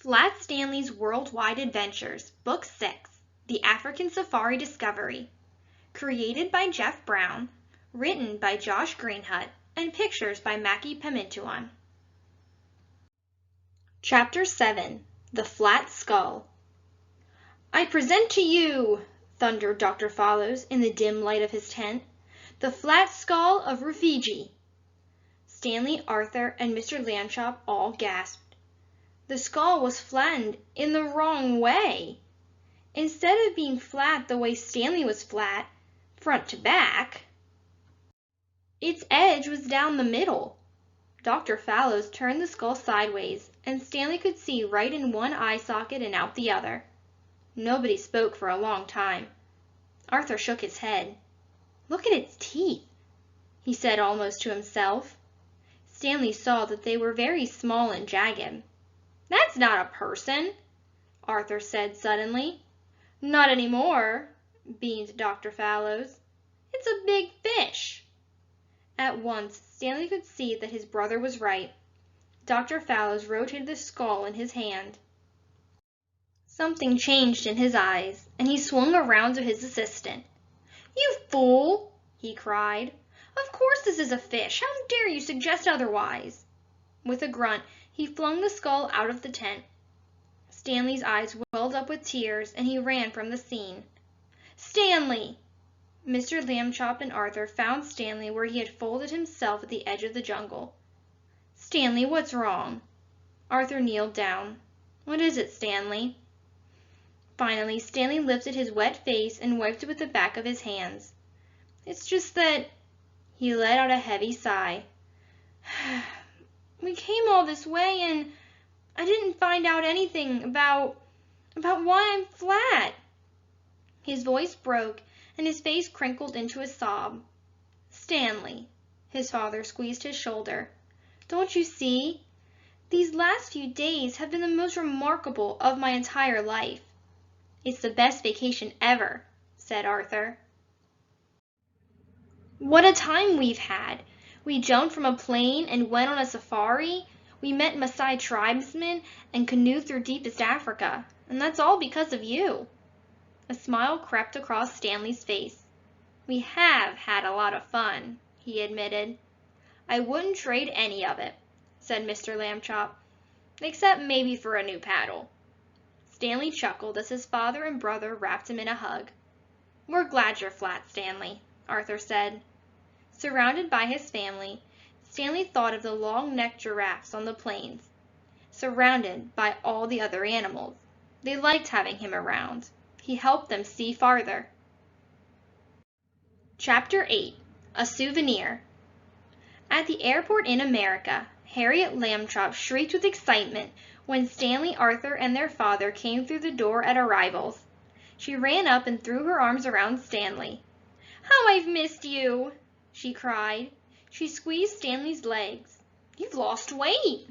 Flat Stanley's Worldwide Adventures, Book 6, The African Safari Discovery. Created by Jeff Brown, written by Josh Greenhut, and pictures by Mackie Pimentuan. Chapter 7, The Flat Skull. I present to you, thundered Dr. Follows in the dim light of his tent, the flat skull of Rufiji. Stanley, Arthur, and Mr. Lambchop all gasped. The skull was flattened in the wrong way. Instead of being flat the way Stanley was flat, front to back, its edge was down the middle. Dr. Fallows turned the skull sideways, and Stanley could see right in one eye socket and out the other. Nobody spoke for a long time. Arthur shook his head. Look at its teeth, he said almost to himself. Stanley saw that they were very small and jagged. That's not a person, Arthur said suddenly. Not anymore, beamed Dr. Fallows. It's a big fish. At once, Stanley could see that his brother was right. Dr. Fallows rotated the skull in his hand. Something changed in his eyes, and he swung around to his assistant. You fool, he cried. Of course this is a fish. How dare you suggest otherwise? With a grunt, he flung the skull out of the tent. Stanley's eyes welled up with tears, and he ran from the scene. Stanley! Mr. Lambchop and Arthur found Stanley where he had folded himself at the edge of the jungle. Stanley, what's wrong? Arthur kneeled down. What is it, Stanley? Finally, Stanley lifted his wet face and wiped it with the back of his hands. It's just that... He let out a heavy sigh. We came all this way and I didn't find out anything about why I'm flat. His voice broke and his face crinkled into a sob. Stanley, his father squeezed his shoulder. Don't you see? These last few days have been the most remarkable of my entire life. It's the best vacation ever, said Arthur. What a time we've had! We jumped from a plane and went on a safari. We met Maasai tribesmen and canoed through deepest Africa. And that's all because of you. A smile crept across Stanley's face. We have had a lot of fun, he admitted. I wouldn't trade any of it, said Mr. Lambchop, except maybe for a new paddle. Stanley chuckled as his father and brother wrapped him in a hug. We're glad you're flat, Stanley, Arthur said. Surrounded by his family, Stanley thought of the long-necked giraffes on the plains. Surrounded by all the other animals, they liked having him around. He helped them see farther. Chapter 8, A Souvenir. At the airport in America, Harriet Lambchop shrieked with excitement when Stanley, Arthur, and their father came through the door at arrivals. She ran up and threw her arms around Stanley. How I've missed you! She cried. She squeezed Stanley's legs. You've lost weight.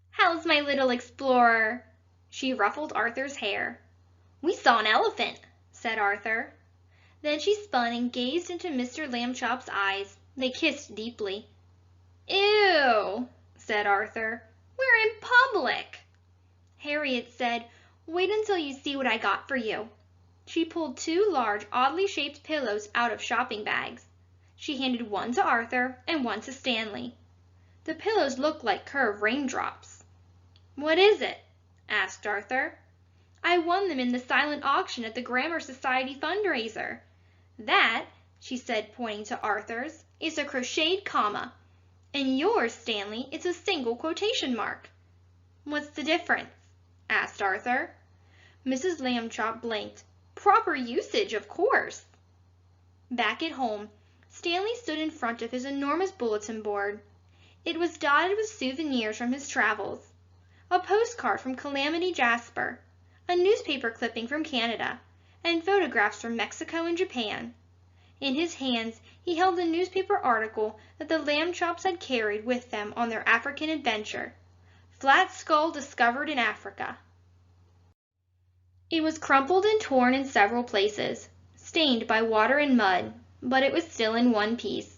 How's my little explorer? She ruffled Arthur's hair. We saw an elephant, said Arthur. Then she spun and gazed into Mr. Lambchop's eyes. They kissed deeply. Ew, said Arthur. We're in public. Harriet said, wait until you see what I got for you. She pulled two large, oddly shaped pillows out of shopping bags. She handed one to Arthur and one to Stanley. The pillows looked like curved raindrops. What is it? Asked Arthur. I won them in the silent auction at the Grammar Society fundraiser. That, she said, pointing to Arthur's, is a crocheted comma. And yours, Stanley, is a single quotation mark. What's the difference? Asked Arthur. Mrs. Lambchop blinked. Proper usage, of course. Back at home, Stanley stood in front of his enormous bulletin board. It was dotted with souvenirs from his travels. A postcard from Calamity Jasper, a newspaper clipping from Canada, and photographs from Mexico and Japan. In his hands, he held a newspaper article that the Lambchops had carried with them on their African adventure. Flat skull discovered in Africa. It was crumpled and torn in several places, stained by water and mud, but it was still in one piece.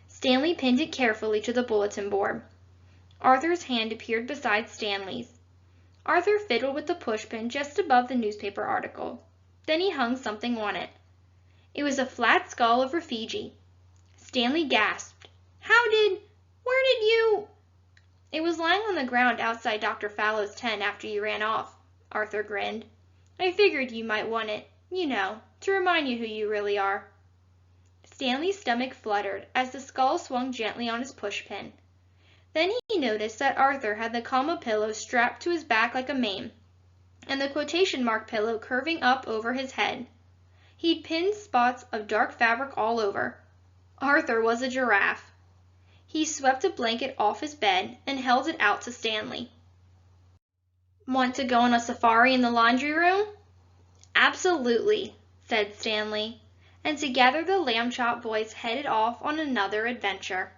Stanley pinned it carefully to the bulletin board. Arthur's hand appeared beside Stanley's. Arthur fiddled with the pushpin just above the newspaper article. Then he hung something on it. It was a flat skull of Rafiji. Stanley gasped. Where did you? It was lying on the ground outside Dr. Fallow's tent after you ran off. Arthur grinned. I figured you might want it, to remind you who you really are. Stanley's stomach fluttered as the skull swung gently on his pushpin. Then he noticed that Arthur had the comma pillow strapped to his back like a mane, and the quotation mark pillow curving up over his head. He'd pinned spots of dark fabric all over. Arthur was a giraffe. He swept a blanket off his bed and held it out to Stanley. Want to go on a safari in the laundry room? Absolutely, said Stanley, and together the Lamb Chop boys headed off on another adventure.